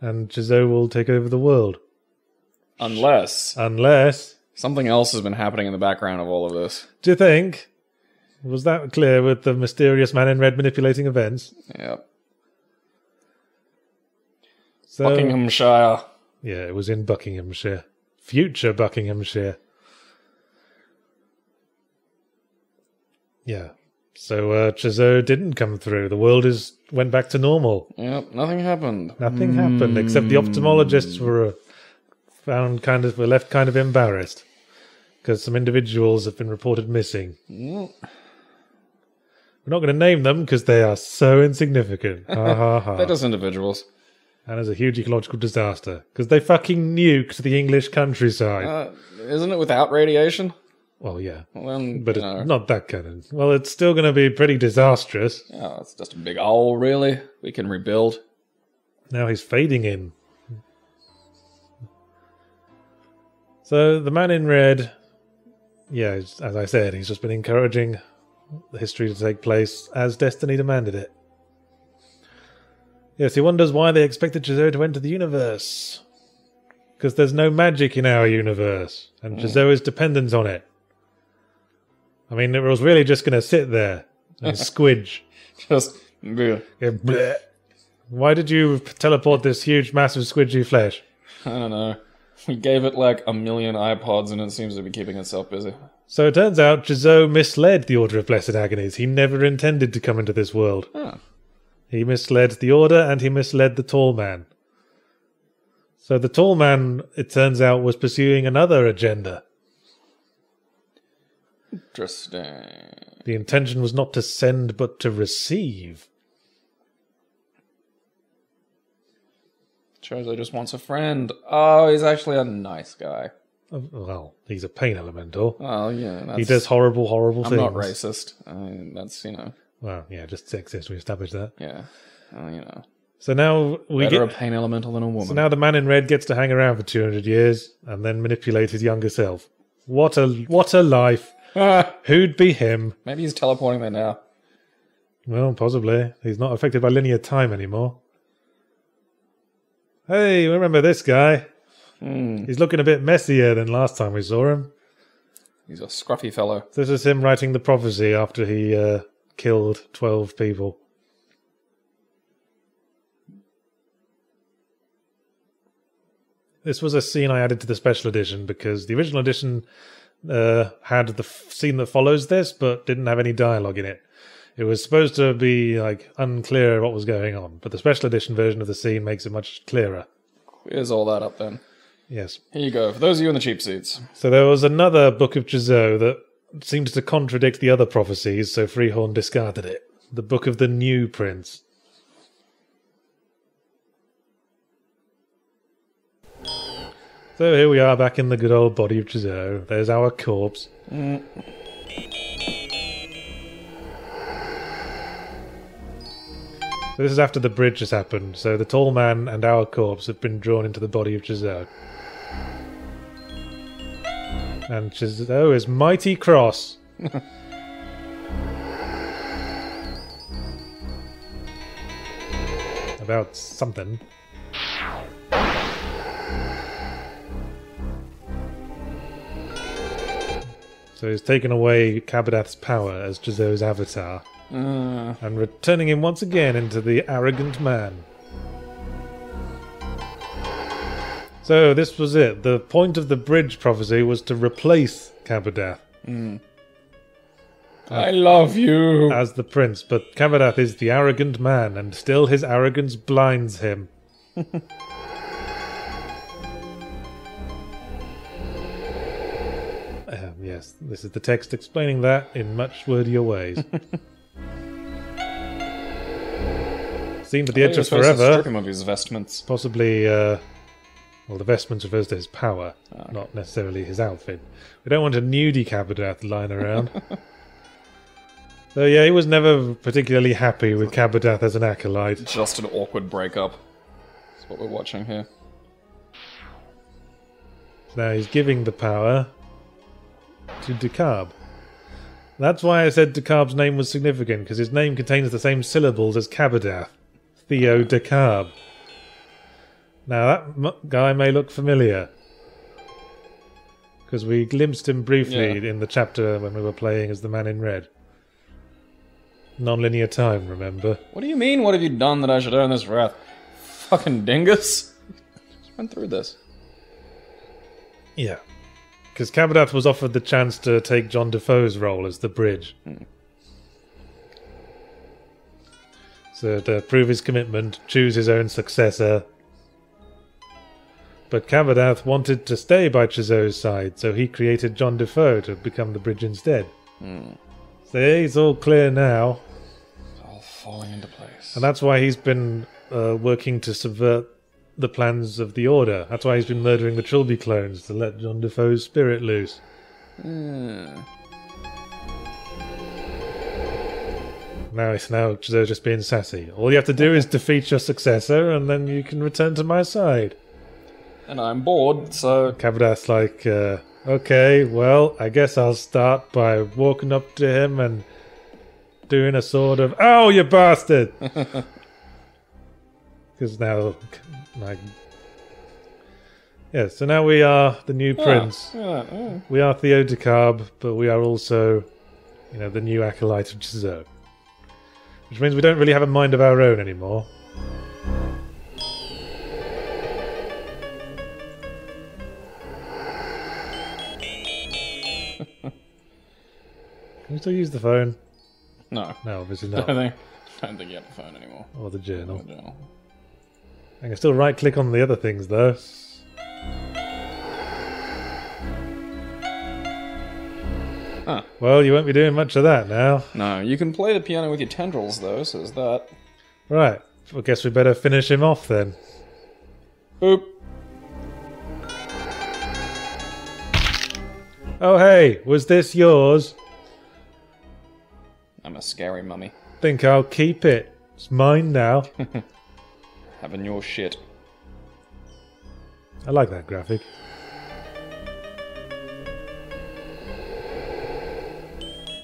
And Chzo will take over the world. Unless Unless... something else has been happening in the background of all of this. Do you think? Was that clear with the mysterious man in red manipulating events? Yep. So, Buckinghamshire. yeah, it was in Buckinghamshire. Future Buckinghamshire. Yeah. So Chzo didn't come through. The world went back to normal. Yep, nothing happened. Nothing happened except the ophthalmologists were left kind of embarrassed because some individuals have been reported missing. Mm. We're not going to name them because they are so insignificant. Ha ha ha. They're just individuals. And it's a huge ecological disaster because they fucking nuked the English countryside. Isn't it without radiation? Well, yeah. Well, then, But you know. it's not that kind of... Well, it's still going to be pretty disastrous. Oh, it's just a big hole, really. We can rebuild. Now he's fading in. So the man in red... Yeah, as I said, he's just been encouraging the history to take place as destiny demanded it. Yes, he wonders why they expected Chzo to enter the universe. Because there's no magic in our universe, and Chzo is dependent on it. I mean, it was really just going to sit there and squidge. Just... bleh. Yeah, bleh. Why did you teleport this huge, massive, squidgy flesh? I don't know. We gave it like a million iPods and it seems to be keeping itself busy. So it turns out Chzo misled the Order of Blessed Agonies. He never intended to come into this world. Oh. He misled the Order and he misled the Tall Man. So the Tall Man, it turns out, was pursuing another agenda. Interesting. The intention was not to send, but to receive. Chzo just wants a friend. Oh, he's actually a nice guy. Well, he's a pain elemental. Oh, yeah. That's, He does horrible, horrible I'm things. not racist. I mean, that's, you know. Well, yeah, just sexist. We established that. Yeah. Well, you know. So now we Better get... a pain elemental than a woman. So now the man in red gets to hang around for 200 years and then manipulate his younger self. What a life. Who'd be him? Maybe he's teleporting there now. Well, possibly. He's not affected by linear time anymore. Hey, remember this guy? He's looking a bit messier than last time we saw him. He's a scruffy fellow. This is him writing the prophecy after he killed 12 people. This was a scene I added to the special edition because the original edition had the scene that follows this, but didn't have any dialogue in it. It was supposed to be like unclear what was going on, but the special edition version of the scene makes it much clearer. Here's all that up then. Yes. Here you go. For those of you in the cheap seats. So there was another book of Chzo that seemed to contradict the other prophecies, so Freehorn discarded it. The Book of the New Prince. So here we are back in the good old body of Chzo. There's our corpse. So this is after the bridge has happened, so the tall man and our corpse have been drawn into the body of Chzo. And Chzo is mighty cross. About something. So he's taken away Kabadath's power as Chzo's avatar. and returning him once again into the arrogant man. So this was it. The point of the bridge prophecy was to replace Cabadath. I love you. As the prince, but Cabadath is the arrogant man, and still his arrogance blinds him. Yes, this is the text explaining that in much wordier ways. Seemed at the edge of forever. Strip him of his vestments. Possibly, well, the vestments refers to his power, not necessarily his outfit. We don't want a nudie Cabadath lying around. So yeah, he was never particularly happy with Cabadath as an acolyte. Just an awkward breakup. That's what we're watching here. Now he's giving the power to Decab. That's why I said Decab's name was significant, because his name contains the same syllables as Cabadath. Theo Decab. Now that guy may look familiar, because we glimpsed him briefly in the chapter when we were playing as the Man in Red. Non-linear time, remember? What do you mean, what have you done that I should earn this wrath? Fucking dingus? Just went through this. Yeah. Because Cabadath was offered the chance to take John Defoe's role as the bridge. So to prove his commitment, choose his own successor. But Cabadath wanted to stay by Chzo's side, so he created John Defoe to become the bridge instead. See, it's all clear now. It's all falling into place. And that's why he's been working to subvert the plans of the Order. That's why he's been murdering the Trilby clones, to let John Defoe's spirit loose. Now Chzo's just being sassy. All you have to do is defeat your successor, and then you can return to my side. And I'm bored, so... Cabadath's like, okay, well, I guess I'll start by walking up to him and doing a sort of, "Oh, you bastard!" Because now, like... Yeah, so now we are the new prince. We are Theo Decab, but we are also, you know, the new acolyte of Chzo. Which means we don't really have a mind of our own anymore. Can we still use the phone? No. No, obviously not. I don't think you have a phone anymore. Or the journal. Or the journal. I can still right-click on the other things, though. Huh. Well, you won't be doing much of that now. No, you can play the piano with your tendrils, though, so there's that. Right. I guess we better finish him off, then. Boop. Oh, hey, was this yours? I'm a scary mummy. Think I'll keep it. It's mine now. Having your shit. I like that graphic.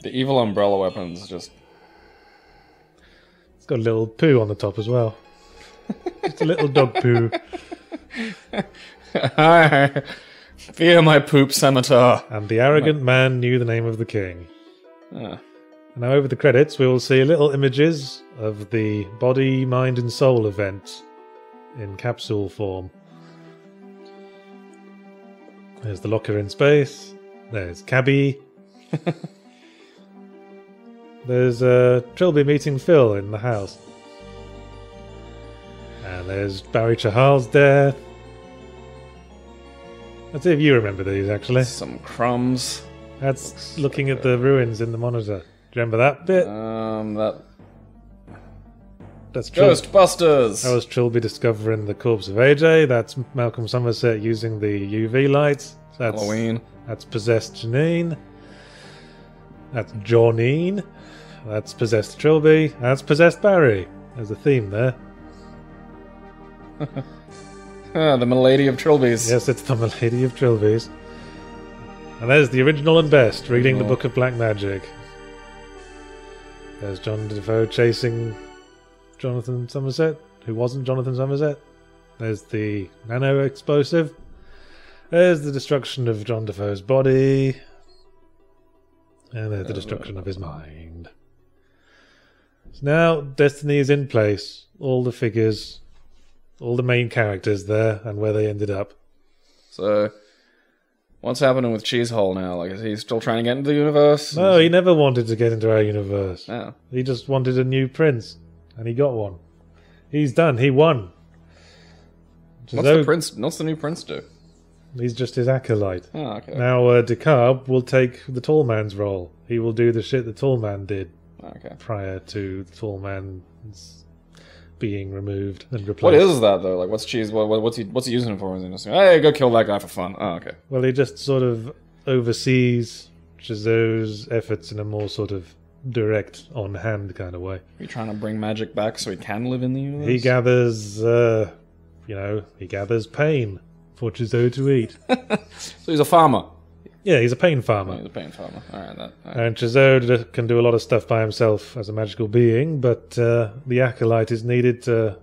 The evil umbrella weapons just... It's got a little poo on the top as well. Just a little dog poo. Hi. Fear my poop scimitar. And the arrogant man knew the name of the king. Ah. Now over the credits we will see little images of the body, mind and soul event in capsule form. There's the locker in space. There's Cabby. There's Trilby meeting Phil in the house. And there's Barry Chahal's death. Let's see if you remember these, actually. Some crumbs. That's looking at the ruins in the monitor. Do you remember that bit? That's Ghostbusters! That was Trilby discovering the corpse of AJ. That's Malcolm Somerset using the UV lights. That's Halloween. That's possessed Janine. That's Johnine. That's possessed Trilby. That's possessed Barry. There's a theme there. The Milady of Trilbys. Yes, it's the Milady of Trilbys. And there's the original and best, reading the Book of Black Magic. There's John Defoe chasing Jonathan Somerset, who wasn't Jonathan Somerset. There's the nano explosive. There's the destruction of John Defoe's body. And there's the destruction of his mind. So now Destiny is in place. All the figures, all the main characters there, and where they ended up. So, what's happening with Cheesehole now? Like, is he still trying to get into the universe? No, he never wanted to get into our universe. Oh. He just wanted a new prince, and he got one. He's done. He won. What's the new prince do? He's just his acolyte. Oh, okay. Now, Decarb will take the tall man's role. He will do the shit the tall man did Okay. prior to the tall man's being removed and replaced. What is that though? Like, what's what's he using it for? Is he just hey, go kill that guy for fun? Oh, okay. Well, he just sort of oversees Chzo's efforts in a more sort of direct, on-hand kind of way. Are you trying to bring magic back so he can live in the universe? He gathers, he gathers pain for Chzo to eat. So he's a farmer. Yeah, he's a pain farmer. Oh, he's a pain farmer. All right. And Chzo can do a lot of stuff by himself as a magical being, but the acolyte is needed to,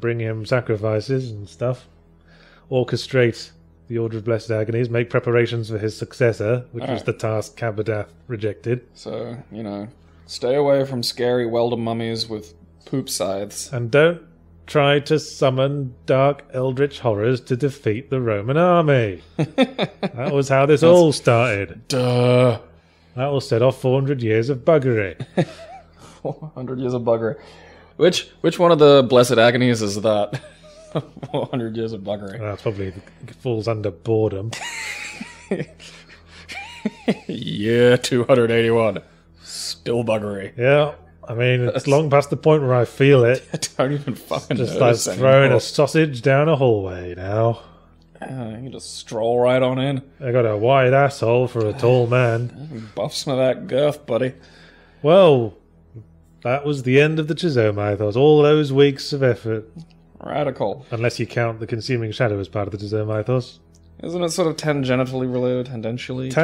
bring him sacrifices and stuff, orchestrate the Order of Blessed Agonies, make preparations for his successor, which was the task Kabadath rejected. So, stay away from scary welder mummies with poop scythes. And don't try to summon dark eldritch horrors to defeat the Roman army. That was how this all started. Duh. That will set off 400 years of buggery. 400 years of buggery. Which one of the Blessed Agonies is that? 400 years of buggery. That probably falls under boredom. Yeah, 281. Still buggery. Yeah, I mean, it's long past the point where I feel it. I don't even fucking Just like notice throwing anymore. a sausage down a hallway now. You can just stroll right on in. I got a wide asshole for a tall man. Buff some of that girth, buddy. Well, that was the end of the Chzo Mythos. All those weeks of effort. Radical. Unless you count the Consuming Shadow as part of the Chzo Mythos. Isn't it sort of tangentially related? Tangentially?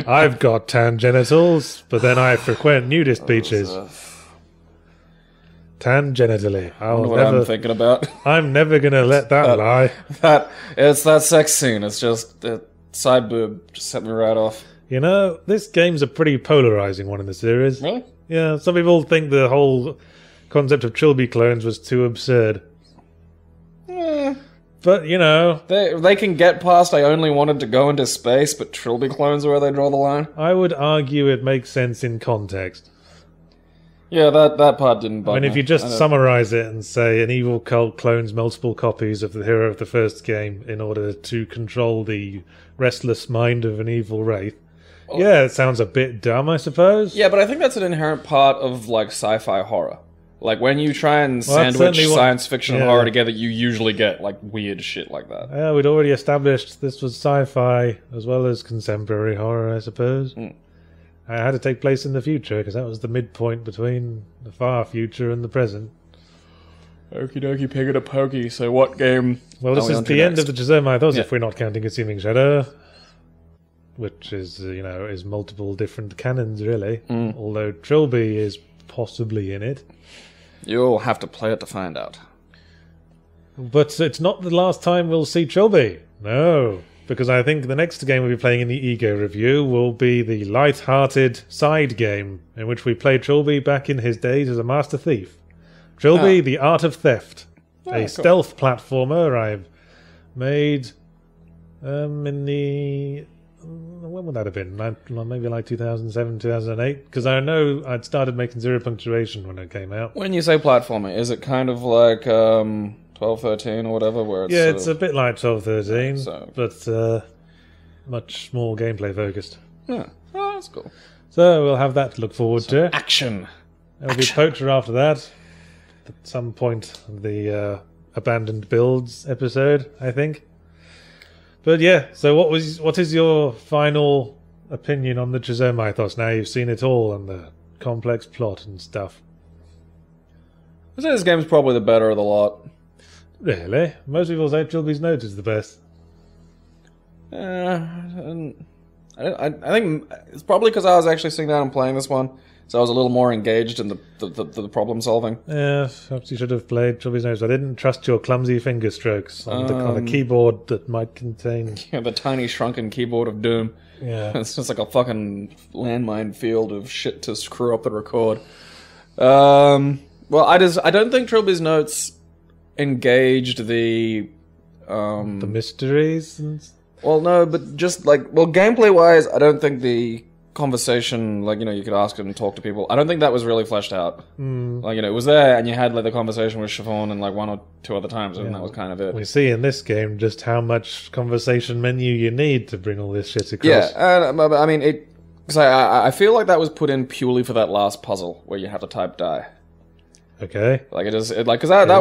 I've got tangenitals, but then I frequent nudist beaches. Tangenitally. I wonder what I'm thinking about. I'm never going to let that lie. It's that sex scene. It's just the side boob just set me right off. This game's a pretty polarizing one in the series. Really? Yeah, some people think the whole concept of Trilby clones was too absurd. But, They can get past I only wanted to go into space, but Trilby clones are where they draw the line. I would argue it makes sense in context. Yeah, that part didn't bug me. If you just summarize it and say an evil cult clones multiple copies of the hero of the first game in order to control the restless mind of an evil wraith. Yeah, it sounds a bit dumb, I suppose. Yeah, but I think that's an inherent part of, sci-fi horror. Like, when you try and sandwich science fiction and horror together, you usually get, weird shit like that. Yeah, we'd already established this was sci-fi as well as contemporary horror, I suppose. It had to take place in the future, because that was the midpoint between the far future and the present. Okie dokie, pig a pokey. So what game? Well, this is the end of the Chzo Mythos, if we're not counting Consuming Shadow. Which is, is multiple different canons, really. Although Trilby is possibly in it. You'll have to play it to find out. But it's not the last time we'll see Trilby. No. Because I think the next game we'll be playing in the Ego review will be the light-hearted side game, in which we play Trilby back in his days as a master thief. Trilby, The Art of Theft. A stealth platformer I've made in the... When would that have been? Maybe 2007, 2008? Because I know I'd started making Zero Punctuation when it came out. When you say platformer, is it kind of like 12-13 or whatever? Where it's a bit like 12-13, but much more gameplay focused. Yeah, oh, that's cool. So we'll have that to look forward to. Action! There'll be Poacher after that. At some point of the Abandoned Builds episode, I think. But yeah, so what is your final opinion on the Chzo Mythos now you've seen it all and the complex plot and stuff? I'd say this game's probably the better of the lot. Really? Most people say Trilby's Note is the best. I think it's probably because I was actually sitting down and playing this one, So I was a little more engaged in the problem solving. Yeah, perhaps you should have played Trilby's Notes. I didn't trust your clumsy finger strokes on the keyboard that might contain... Yeah, the tiny shrunken keyboard of doom. Yeah. It's just like a fucking landmine field of shit to screw up the record. Well, I don't think Trilby's Notes engaged the mysteries and... Well, no, but just gameplay-wise, I don't think the conversation, you could ask and talk to people, I don't think that was really fleshed out. It was there, and you had, the conversation with Siobhan and, one or two other times, and that was kind of it. We see in this game just how much conversation menu you need to bring all this shit across. Yeah, and, I mean, because I feel like that was put in purely for that last puzzle, where you have to type die. Okay. Because that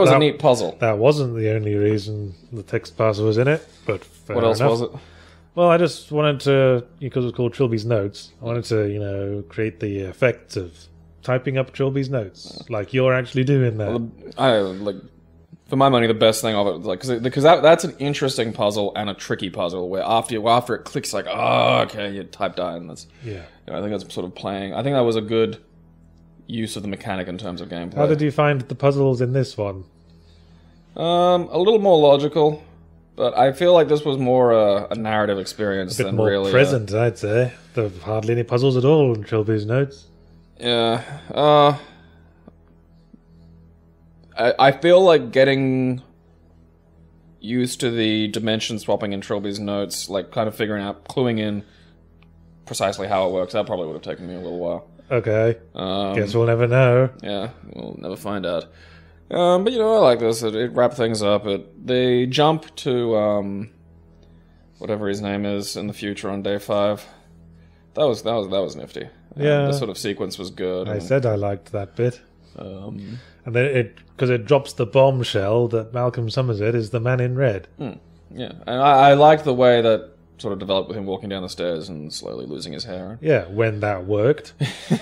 was a neat puzzle. That wasn't the only reason the text parser was in it, but fair What else enough. was it? Well, I just wanted to, because it was called Trilby's Notes, I wanted to, create the effect of typing up Trilby's Notes, like you're actually doing that. For my money, the best thing of it, because that's an interesting puzzle and a tricky puzzle, where after it clicks, okay, you type die, and that's... Yeah. I think that's sort of playing... I think that was a good use of the mechanic in terms of gameplay. How did you find the puzzles in this one? A little more logical, but I feel like this was more a narrative experience than really... A bit more present, I'd say. There are hardly any puzzles at all in Trilby's Notes. Yeah. I feel like getting used to the dimension swapping in Trilby's Notes, kind of figuring out, cluing in precisely how it works, that probably would have taken me a little while. Okay. Guess we'll never know. Yeah, we'll never find out. But I like this. It wrapped things up. They jump to whatever his name is in the future on day 5. That was nifty. Yeah. The sort of sequence was good. I said I liked that bit. And then because it drops the bombshell that Malcolm Somerset is the man in red. Yeah, and I liked the way that sort of developed with him walking down the stairs and slowly losing his hair. Yeah, when that worked.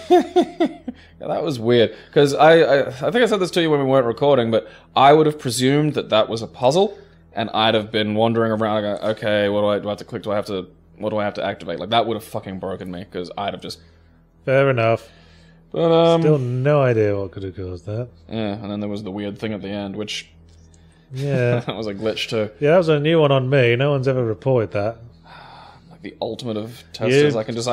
Yeah, that was weird, because I think I said this to you when we weren't recording, but I would have presumed that was a puzzle, and I'd have been wandering around going, okay, do I have to click, what do I have to activate? That would have fucking broken me, because I'd have just... Fair enough. But, still no idea what could have caused that. Yeah, and then there was the weird thing at the end, which... Yeah. That was a glitch too. Yeah, that was a new one on me. No one's ever reported that. The ultimate of testers. I can just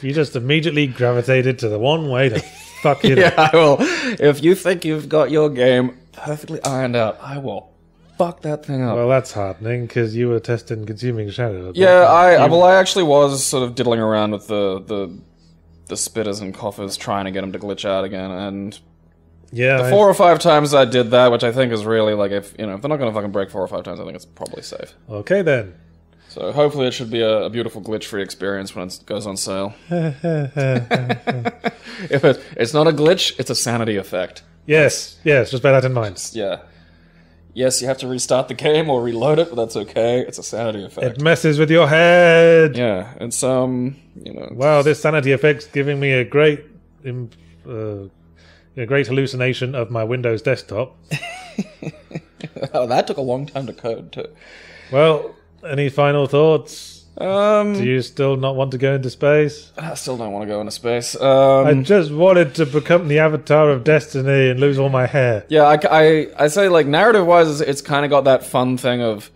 you just immediately gravitated to the one way to fuck it up. I will. If you think you've got your game perfectly ironed out, I will fuck that thing up. Well, that's heartening, because you were testing Consuming Shadow. Yeah, I actually was sort of diddling around with the spitters and coughers, trying to get them to glitch out again, and yeah, the 4 or 5 times I did that, which I think is really, if they're not going to fucking break 4 or 5 times, I think it's probably safe. Okay, then. So hopefully it should be a beautiful glitch-free experience when it goes on sale. If it's not a glitch, it's a sanity effect. Yes, just bear that in mind. Yeah. Yes, you have to restart the game or reload it, but that's okay. It's a sanity effect. It messes with your head. Yeah, it's Wow, this sanity effect's giving me a great hallucination of my Windows desktop. Oh, that took a long time to code too. Well, any final thoughts? Do you still not want to go into space? I still don't want to go into space. I just wanted to become the avatar of destiny and lose all my hair. Yeah, I say, narrative-wise, it's kind of got that fun thing of,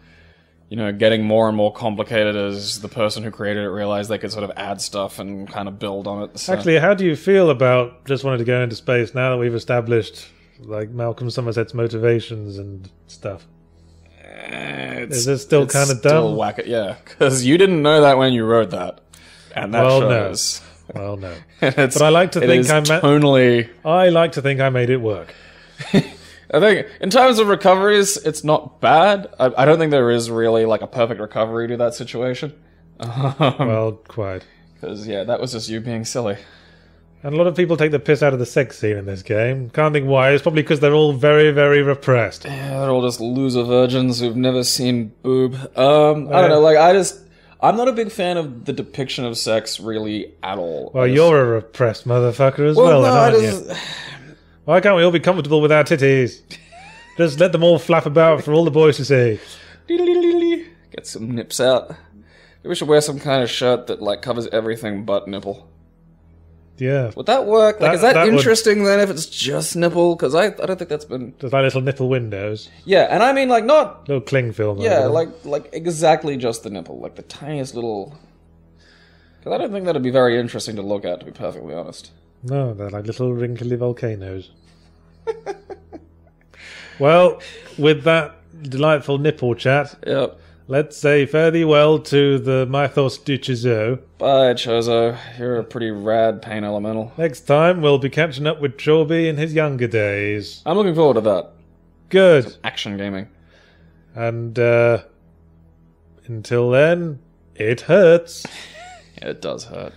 getting more and more complicated as the person who created it realized they could sort of add stuff and kind of build on it. So. Actually, how do you feel about just wanting to go into space now that we've established, Malcolm Somerset's motivations and stuff? Is it still kind of dumb? Yeah, because you didn't know that when you wrote that, and that shows. Well, no. But I like to think I like to think I made it work. I think in terms of recoveries, it's not bad. I don't think there is really a perfect recovery to that situation. Well, quite. Because that was just you being silly. And a lot of people take the piss out of the sex scene in this game. Can't think why. It's probably because they're all very, very repressed. Yeah, they're all just loser virgins who've never seen boob. I don't know, I'm not a big fan of the depiction of sex, really, at all. Well, you're a repressed motherfucker as well, then, aren't you? Why can't we all be comfortable with our titties? Just let them all flap about for all the boys to see. Get some nips out. Maybe we should wear some kind of shirt that, covers everything but nipple. Yeah. Would that work? Like, is that that would- interesting then if it's just nipple? Because I don't think that's been... Just like little nipple windows. Yeah, and I mean, like, not... Little cling film. Yeah, over them. like exactly just the nipple. Like, the tiniest little... Because I don't think that'd be very interesting to look at, to be perfectly honest. No, they're like little wrinkly volcanoes. Well, with that delightful nipple chat, Yep. let's say fare thee well to the Mythos du Chzo. Bye, Chzo. You're a pretty rad pain elemental. Next time, we'll be catching up with Trilby in his younger days. I'm looking forward to that. Good. Action gaming. And until then, it hurts. Yeah, it does hurt.